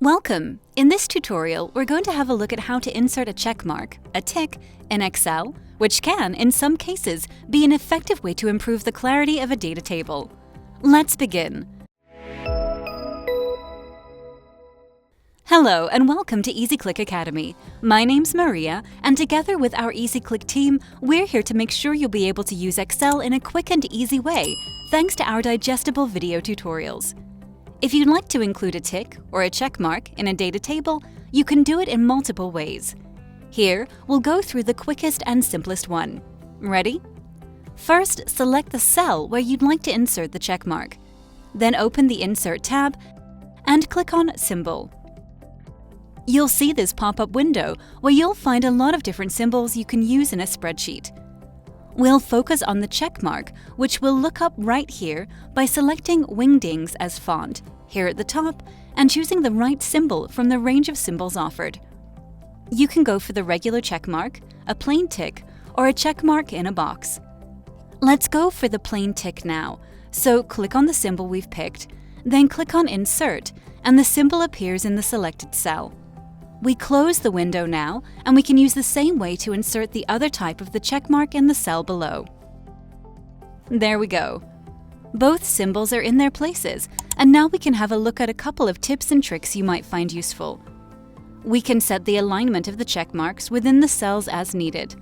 Welcome! In this tutorial, we're going to have a look at how to insert a check mark, a tick, in Excel, which can, in some cases, be an effective way to improve the clarity of a data table. Let's begin. Hello and welcome to EasyClick Academy. My name's Maria, and together with our EasyClick team, we're here to make sure you'll be able to use Excel in a quick and easy way, thanks to our digestible video tutorials. If you'd like to include a tick or a check mark in a data table, you can do it in multiple ways. Here, we'll go through the quickest and simplest one. Ready? First, select the cell where you'd like to insert the check mark. Then open the Insert tab and click on Symbol. You'll see this pop-up window where you'll find a lot of different symbols you can use in a spreadsheet. We'll focus on the check mark, which we'll look up right here by selecting Wingdings as font, here at the top, and choosing the right symbol from the range of symbols offered. You can go for the regular check mark, a plain tick, or a check mark in a box. Let's go for the plain tick now, so click on the symbol we've picked, then click on Insert, and the symbol appears in the selected cell. We close the window now, and we can use the same way to insert the other type of the checkmark in the cell below. There we go. Both symbols are in their places, and now we can have a look at a couple of tips and tricks you might find useful. We can set the alignment of the checkmarks within the cells as needed.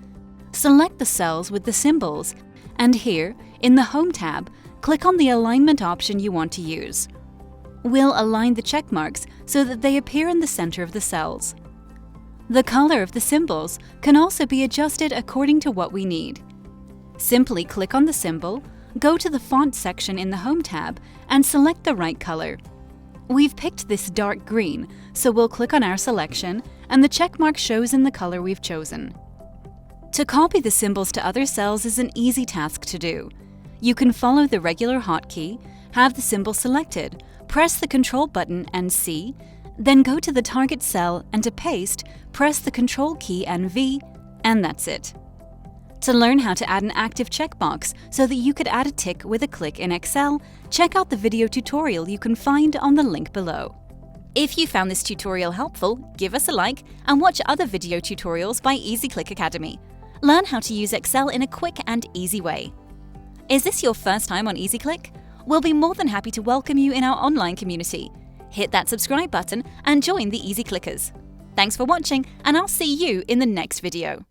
Select the cells with the symbols, and here, in the Home tab, click on the alignment option you want to use. We'll align the check marks so that they appear in the center of the cells. The color of the symbols can also be adjusted according to what we need. Simply click on the symbol, go to the Font section in the Home tab, and select the right color. We've picked this dark green, so we'll click on our selection, and the check mark shows in the color we've chosen. To copy the symbols to other cells is an easy task to do. You can follow the regular hotkey, have the symbol selected, press the Control button and C, then go to the target cell and to paste, press the Control key and V, and that's it. To learn how to add an active checkbox so that you could add a tick with a click in Excel, check out the video tutorial you can find on the link below. If you found this tutorial helpful, give us a like and watch other video tutorials by EasyClick Academy. Learn how to use Excel in a quick and easy way. Is this your first time on EasyClick? We'll be more than happy to welcome you in our online community. Hit that subscribe button and join the Easy Clickers. Thanks for watching, and I'll see you in the next video.